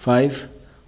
5,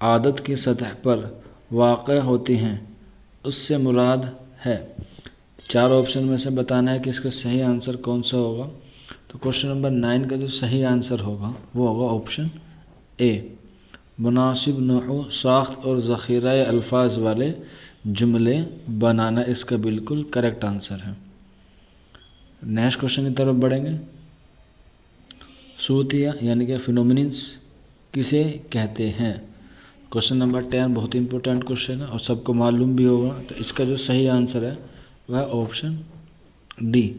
عادت کی سطح پر واقع ہوتی ہیں اس سے مراد ہے۔ 4 آپشن میں سے بتانا ہے کہ اس کا صحیح آنسر کون سا ہوگا۔ تو کوشچن نمبر 9 کا جو صحیح آنسر ہوگا وہ ہوگا آپشن اے، مناسب نحو، ساخت اور ذخیرہ الفاظ والے جملے بنانا اس کا بالکل کریکٹ آنسر ہے۔ نیکسٹ کوشچن کی طرف بڑھیں گے۔ صوتیہ یعنی کہ فینومیننس کسے کہتے ہیں؟ کوشچن نمبر 10 بہت امپورٹنٹ کوشچن ہے اور سب کو معلوم بھی ہوگا۔ تو اس کا جو صحیح آنسر ہے وہ آپشن ڈی،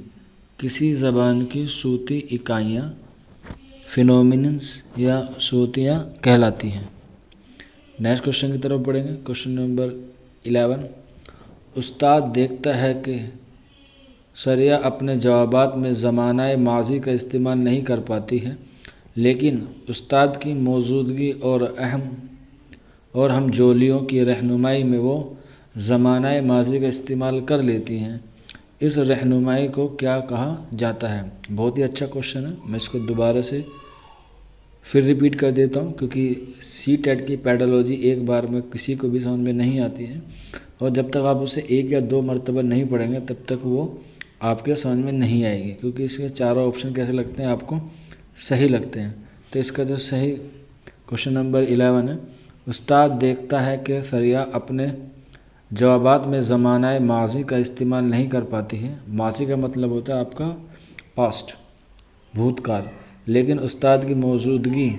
کسی زبان کی صوتی اکائیاں فینومیننس یا صوتیہ کہلاتی ہیں۔ نیکسٹ کوشچن کی طرف بڑھیں گے۔ کوشچن نمبر 11، استاد دیکھتا ہے کہ سریہ اپنے جوابات میں زمانہ ماضی کا استعمال نہیں کر پاتی ہے، لیکن استاد کی موجودگی اور ہم جولیوں کی رہنمائی میں وہ زمانہ ماضی کا استعمال کر لیتی ہیں۔ اس رہنمائی کو کیا کہا جاتا ہے؟ بہت ہی اچھا کوشچن ہے، میں اس کو دوبارہ سے پھر ریپیٹ کر دیتا ہوں کیونکہ سی ٹیٹ کی پیڈالوجی ایک بار میں کسی کو بھی سمجھ میں نہیں آتی ہے، اور جب تک آپ اسے 1 یا 2 مرتبہ نہیں پڑھیں گے تب تک وہ آپ کے سمجھ میں نہیں آئے گی، کیونکہ اس کے چاروں آپشن کیسے لگتے ہیں آپ کو؟ صحیح لگتے ہیں۔ تو اس کا جو صحیح کوشچن نمبر 11 ہے، استاد دیکھتا ہے کہ سریہ اپنے جوابات میں زمانہ ماضی کا استعمال نہیں کر پاتی ہے۔ ماضی کا مطلب ہوتا ہے آپ کا پاسٹ، بھوت کال، لیکن استاد کی موجودگی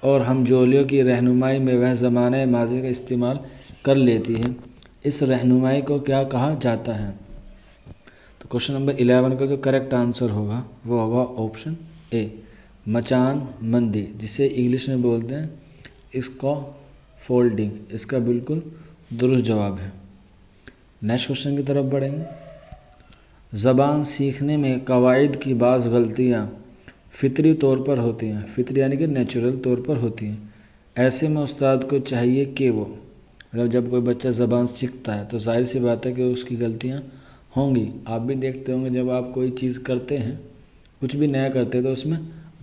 اور ہم جولیوں کی رہنمائی میں وہ زمانہ ماضی کا استعمال کر لیتی ہے۔ اس رہنمائی کو کیا کہا جاتا ہے؟ تو کوشچن نمبر 11 کا جو کریکٹ آنسر ہوگا وہ ہوگا آپشن اے، مچان مندی، جسے انگلش میں بولتے ہیں اس کو فولڈنگ، اس کا بالکل درست جواب ہے۔ نیکسٹ کوشچن کی طرف بڑھیں گے۔ زبان سیکھنے میں قواعد کی بعض غلطیاں فطری طور پر ہوتی ہیں، فطری یعنی کہ نیچرل طور پر ہوتی ہیں، ایسے میں استاد کو چاہیے کہ وہ جب کوئی بچہ زبان سیکھتا ہے تو ظاہر سی بات ہے کہ اس کی غلطیاں ہوں گی۔ آپ بھی دیکھتے ہوں گے جب آپ کوئی چیز کرتے ہیں، کچھ بھی نیا کرتے ہیں تو اس میں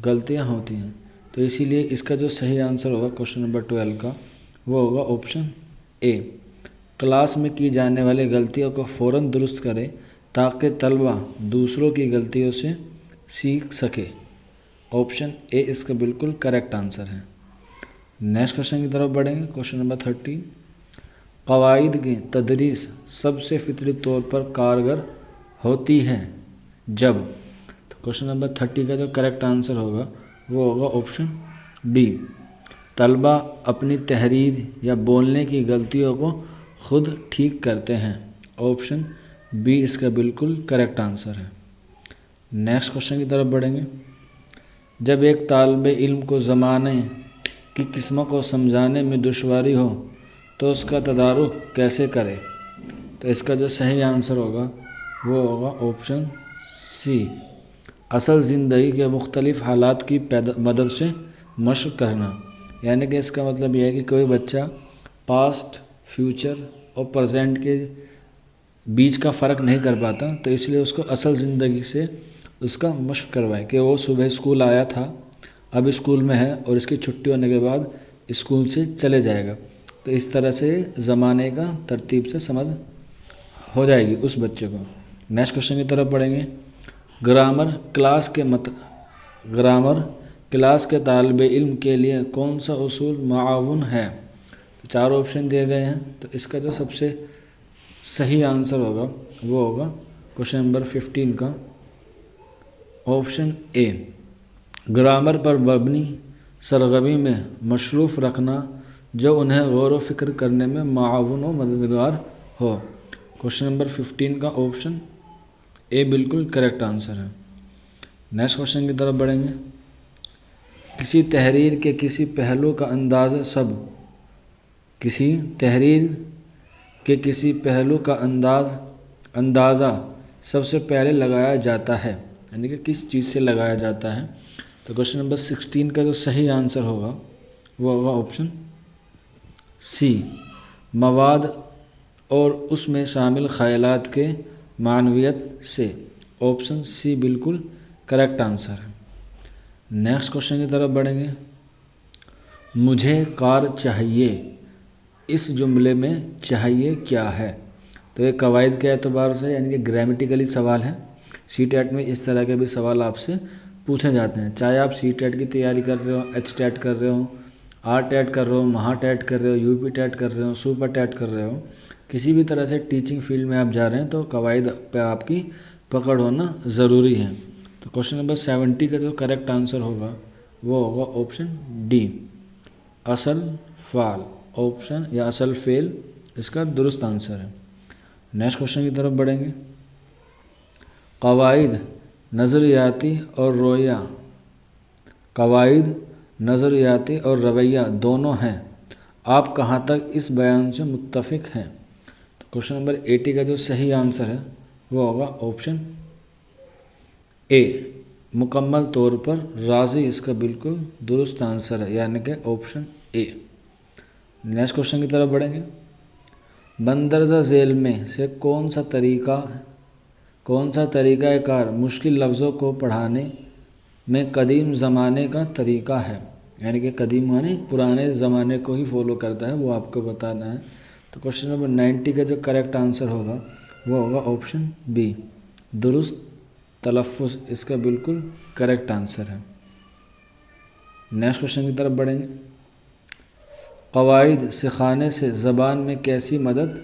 غلطیاں ہوتی ہیں، تو اسی لیے اس کا جو صحیح آنسر ہوگا کوشچن نمبر 12 کا وہ ہوگا آپشن اے، کلاس میں کی جانے والی غلطیوں کو فوراً درست کرے تاکہ طلبہ دوسروں کی غلطیوں سے سیکھ سکے۔ آپشن اے اس کا بالکل کریکٹ آنسر ہے۔ نیکسٹ کوشچن کی طرف بڑھیں گے۔ کوشچن نمبر 13، قواعد کی تدریس سب سے فطری طور پر کارگر ہوتی ہے جب، تو کوشچن نمبر 30 کا جو کریکٹ آنسر ہوگا وہ ہوگا آپشن بی، طلبہ اپنی تحریر یا بولنے کی غلطیوں کو خود ٹھیک کرتے ہیں۔ آپشن بی اس کا بالکل کریکٹ آنسر ہے۔ نیکسٹ کوشچن کی طرف بڑھیں گے۔ جب ایک طالب علم کو زمانے کی قسموں کو سمجھانے میں دشواری ہو تو اس کا تدارک کیسے کرے؟ تو اس کا جو صحیح آنسر ہوگا وہ ہوگا آپشن سی، اصل زندگی کے مختلف حالات کی مدد سے مشق کرنا، یعنی کہ اس کا مطلب یہ ہے کہ کوئی بچہ پاسٹ، فیوچر اور پریزنٹ کے بیچ کا فرق نہیں کر پاتا، تو اس لیے اس کو اصل زندگی سے اس کا مشق کروائے کہ وہ صبح اسکول آیا تھا، اب اسکول میں ہے اور اس کی چھٹی ہونے کے بعد اسکول سے چلے جائے گا، تو اس طرح سے زمانے کا ترتیب سے سمجھ ہو جائے گی اس بچے کو۔ نیکسٹ کوشچن کی طرف پڑھیں گے۔ گرامر کلاس کے طالب علم کے لیے کون سا اصول معاون ہے؟ 4 آپشن دیے گئے ہیں، تو اس کا جو سب سے صحیح آنسر ہوگا وہ ہوگا کوشچن نمبر 15 کا آپشن اے، گرامر پر مبنی سرگرمی میں مصروف رکھنا جو انہیں غور و فکر کرنے میں معاون و مددگار ہو۔ کوشچن نمبر 15 کا آپشن اے بالکل کریکٹ آنسر ہے۔ نیکسٹ کوشچن کی طرف بڑھیں گے۔ کسی تحریر کے کسی پہلو کا اندازہ سب سے پہلے لگایا جاتا ہے، یعنی کہ کس چیز سے لگایا جاتا ہے؟ تو کوشچن نمبر 16 کا جو صحیح آنسر ہوگا وہ ہوگا آپشن سی، مواد اور اس میں شامل خیالات کے معنویت سے۔ آپشن سی بالکل کریکٹ آنسر ہے۔ نیکسٹ کوشچن کی طرف بڑھیں گے۔ مجھے کار چاہیے، اس جملے میں چاہیے کیا ہے؟ تو یہ قواعد کے اعتبار سے یعنی کہ گرامیٹیکلی سوال ہے۔ سی ٹیٹ میں اس طرح کے بھی سوال آپ سے پوچھے جاتے ہیں، چاہے آپ سی ٹیٹ کی تیاری کر رہے ہو، ایچ ٹیٹ کر رہے ہو، آر ٹیٹ کر رہے ہو، مہا ٹیٹ کر رہے ہو، یو پی ٹیٹ کر رہے ہو، سپر ٹیٹ کر رہے ہو، کسی بھی طرح سے ٹیچنگ فیلڈ میں آپ جا رہے ہیں تو قواعد پہ آپ کی پکڑ ہونا ضروری ہے۔ تو کوشچن نمبر 70 کا جو کریکٹ آنسر ہوگا وہ ہوگا آپشن ڈی، اصل فعل، آپشن یا اصل فعل اس کا درست آنسر ہے۔ نیکسٹ کوشچن کی طرف بڑھیں گے۔ قواعد نظریاتی اور رویہ، قواعد نظریاتی اور رویہ دونوں ہیں، آپ کہاں تک اس بیان سے متفق ہیں؟ تو کوشچن نمبر 80 کا جو صحیح آنسر ہے وہ ہوگا آپشن اے، مکمل طور پر راضی اس کا بالکل درست آنسر ہے، یعنی کہ آپشن اے۔ نیکسٹ کوشچن کی طرف بڑھیں گے۔ مندرجہ ذیل میں سے کون سا طریقہ کار مشکل لفظوں کو پڑھانے میں قدیم زمانے کا طریقہ ہے؟ یعنی کہ قدیم معنی پرانے زمانے کو ہی فالو کرتا ہے، وہ آپ کو بتانا ہے۔ تو کوشچن نمبر 90 کا جو کریکٹ آنسر ہوگا وہ ہوگا آپشن بی، درست تلفظ اس کا بالکل کریکٹ آنسر ہے۔ نیکسٹ کوشچن کی طرف بڑھیں گے۔ قواعد سکھانے سے زبان میں کیسی مدد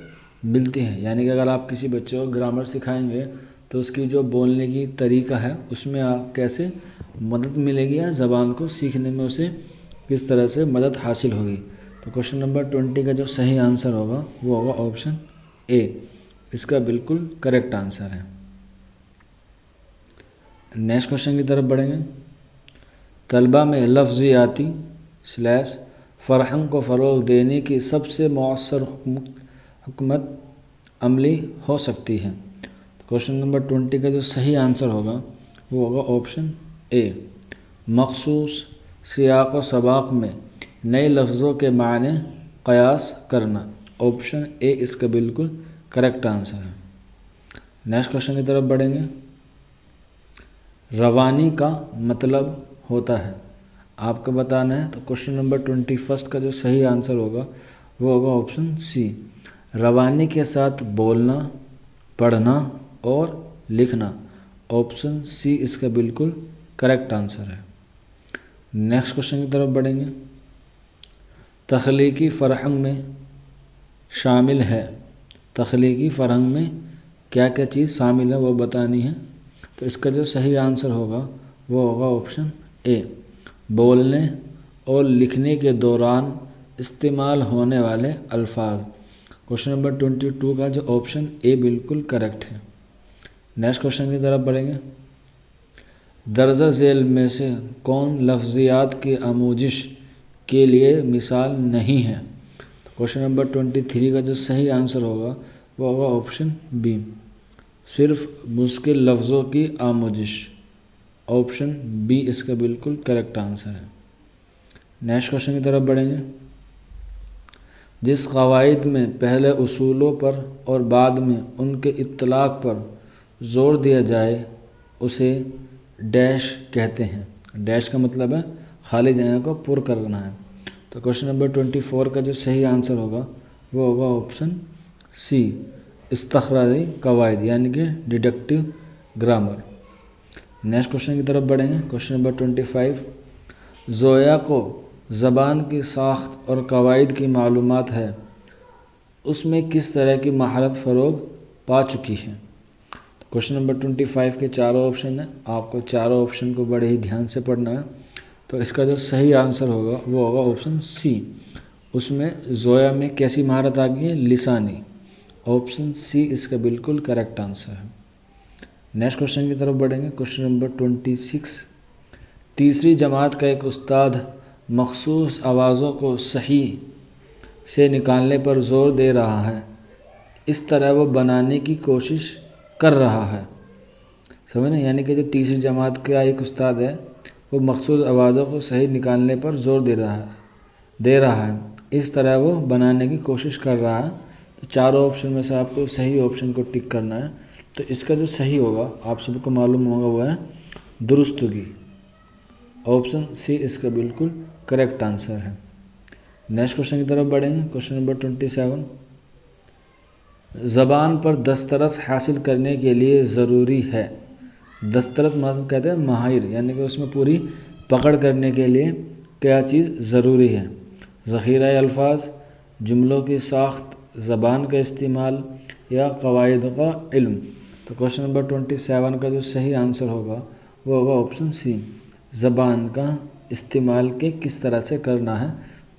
ملتی ہے؟ یعنی کہ اگر آپ کسی بچے کو گرامر سکھائیں گے تو اس کی جو بولنے کی طریقہ ہے اس میں آپ کیسے مدد ملے گی، یا زبان کو سیکھنے میں اسے کس طرح سے مدد حاصل ہوگی؟ تو کوشچن نمبر 20 کا جو صحیح آنسر ہوگا وہ ہوگا آپشن اے، اس کا بالکل کریکٹ آنسر ہے۔ نیکسٹ کوشچن کی طرف بڑھیں گے۔ طلبہ میں لفظیاتی فرہنگ کو فروغ دینے کی سب سے مؤثر حکمت عملی ہو سکتی ہے؟ کوشچن نمبر 20 کا جو صحیح آنسر ہوگا وہ ہوگا آپشن اے، مخصوص سیاق و سباق میں نئے لفظوں کے معنی قیاس کرنا، آپشن اے اس کا بالکل کریکٹ آنسر ہے۔ نیکسٹ کوشچن کی طرف بڑھیں گے۔ روانی کا مطلب ہوتا ہے، آپ کو بتانا ہے۔ تو کوشچن نمبر 21 کا جو صحیح آنسر ہوگا وہ ہوگا آپشن سی، روانی کے ساتھ بولنا، پڑھنا اور لکھنا، آپشن سی اس کا بالکل کریکٹ آنسر ہے۔ نیکسٹ کوشچن کی طرف بڑھیں گے۔ تخلیقی فرہنگ میں شامل ہے، تخلیقی فرہنگ میں کیا کیا چیز شامل ہے وہ بتانی ہے۔ تو اس کا جو صحیح آنسر ہوگا وہ ہوگا آپشن اے، بولنے اور لکھنے کے دوران استعمال ہونے والے الفاظ، کوشچن نمبر 22 کا جو آپشن اے بالکل کریکٹ ہے۔ نیکسٹ کوشچن کی طرف بڑھیں گے۔ درجہ ذیل میں سے کون لفظیات کی آموزش کے لیے مثال نہیں ہے؟ کوشچن نمبر 23 کا جو صحیح آنسر ہوگا وہ ہوگا آپشن بی، صرف مشکل لفظوں کی آموزش، آپشن بی اس کا بالکل کریکٹ آنسر ہے۔ نیکسٹ کوشچن کی طرف بڑھیں گے۔ جس قواعد میں پہلے اصولوں پر اور بعد میں ان کے اطلاق پر زور دیا جائے اسے ڈیش کہتے ہیں، ڈیش کا مطلب ہے خالی جگہ کو پر کرنا ہے۔ تو کوشچن نمبر 24 کا جو صحیح آنسر ہوگا وہ ہوگا آپشن سی، استخراجی قواعد یعنی کہ ڈیڈکٹیو گرامر۔ نیکسٹ کوشچن کی طرف بڑھیں گے۔ کوشچن نمبر 25، زویا کو زبان کی ساخت اور قواعد کی معلومات ہے، اس میں کس طرح کی مہارت فروغ پا چکی ہے؟ کوشچن نمبر 25 کے چاروں آپشن ہیں، آپ کو چاروں آپشن کو بڑے ہی دھیان سے پڑھنا ہے۔ تو اس کا جو صحیح آنسر ہوگا وہ ہوگا آپشن سی، اس میں زویا میں کیسی مہارت آ گئی ہے؟ لسانی، آپشن سی اس کا بالکل کریکٹ آنسر ہے۔ نیکسٹ کوشچن کی طرف بڑھیں گے۔ کوشچن نمبر 26، تیسری جماعت کا ایک استاد مخصوص آوازوں کو صحیح سے نکالنے پر زور دے رہا ہے، اس طرح وہ بنانے کی کوشش کر رہا ہے، سمجھیں؟ یعنی کہ جو تیسری جماعت کا ایک استاد ہے وہ مخصوص آوازوں کو صحیح نکالنے پر زور دے رہا ہے، اس طرح وہ بنانے کی کوشش کر رہا ہے۔ تو چاروں آپشن میں سے آپ کو صحیح آپشن کو ٹک کرنا ہے۔ تو اس کا جو صحیح ہوگا آپ سب کو معلوم ہوگا وہ ہے درستگی، آپشن سی اس کا بالکل کریکٹ آنسر ہے۔ نیکسٹ کوشچن کی طرف بڑھیں گے. Question number 27. زبان پر دسترس حاصل کرنے کے لیے ضروری ہے. دسترس مطلب کہتے ہیں ماہر، یعنی کہ اس میں پوری پکڑ کرنے کے لیے کیا چیز ضروری ہے؟ ذخیرہ الفاظ، جملوں کی ساخت، زبان کا استعمال یا قواعد کا علم. تو کوشچن نمبر 27 کا جو صحیح آنسر ہوگا وہ ہوگا آپشن سی، زبان کا استعمال کے کس طرح سے کرنا ہے،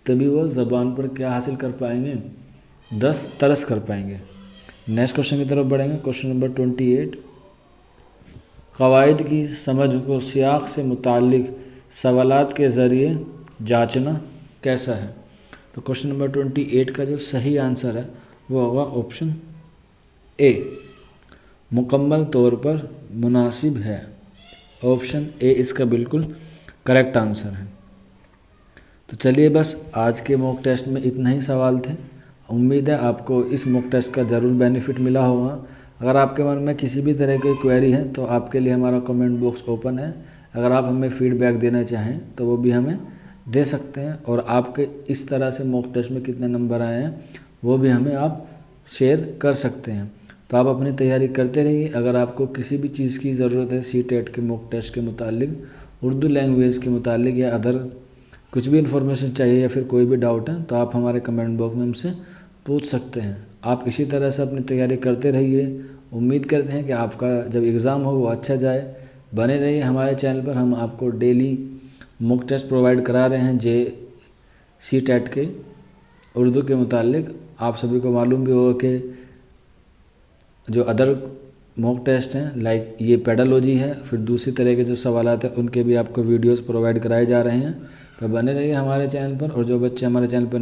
تبھی وہ زبان پر کیا حاصل کر پائیں گے؟ دسترس کر پائیں گے. نیکسٹ کوشچن کی طرف بڑھیں گے. Question number 28. قواعد کی سمجھ کو سیاق سے متعلق سوالات کے ذریعے جانچنا کیسا ہے؟ تو کوشچن نمبر 28 کا جو صحیح آنسر ہے وہ ہوگا آپشن اے، مکمل طور پر مناسب ہے. آپشن اے اس کا بالکل کریکٹ آنسر ہے. تو چلیے بس آج کے موک ٹیسٹ میں اتنا ہی سوال تھے. امید ہے آپ کو اس موک ٹیسٹ کا ضرور بینیفٹ ملا ہوگا. اگر آپ کے من میں کسی بھی طرح کی کوئری ہے تو آپ کے لیے ہمارا کمنٹ باکس اوپن ہے. اگر آپ ہمیں فیڈ بیک دینا چاہیں تو وہ بھی ہمیں دے سکتے ہیں، اور آپ کے اس طرح سے موک ٹیسٹ میں کتنے نمبر آئے ہیں وہ بھی ہمیں آپ شیئر کر سکتے ہیں. تو آپ اپنی تیاری کرتے رہیے. اگر آپ کو کسی بھی چیز کی ضرورت ہے سی ٹیٹ کے موک ٹیسٹ کے متعلق، اردو لینگویج کے متعلق یا ادر کچھ بھی انفارمیشن چاہیے یا پھر کوئی بھی ڈاؤٹ ہے تو آپ ہمارے کمنٹ باکس میں ہم سے پوچھ سکتے ہیں. آپ اسی طرح سے اپنی تیاری کرتے رہیے. امید کرتے ہیں کہ آپ کا جب ایگزام ہو وہ اچھا جائے. بنے رہیے ہمارے چینل پر. ہم آپ کو ڈیلی موک ٹیسٹ پرووائڈ کرا رہے ہیں سی ٹیٹ کے اردو کے متعلق. آپ سبھی کو معلوم بھی ہوگا کہ جو ادر موک ٹیسٹ ہیں لائک یہ پیڈالوجی ہے، پھر دوسری طرح کے جو سوالات ہیں ان کے بھی آپ کو ویڈیوز پرووائڈ کرائے جا رہے ہیں. تو بنے رہیے ہمارے چینل پر. اور جو بچے ہمارے چینل پر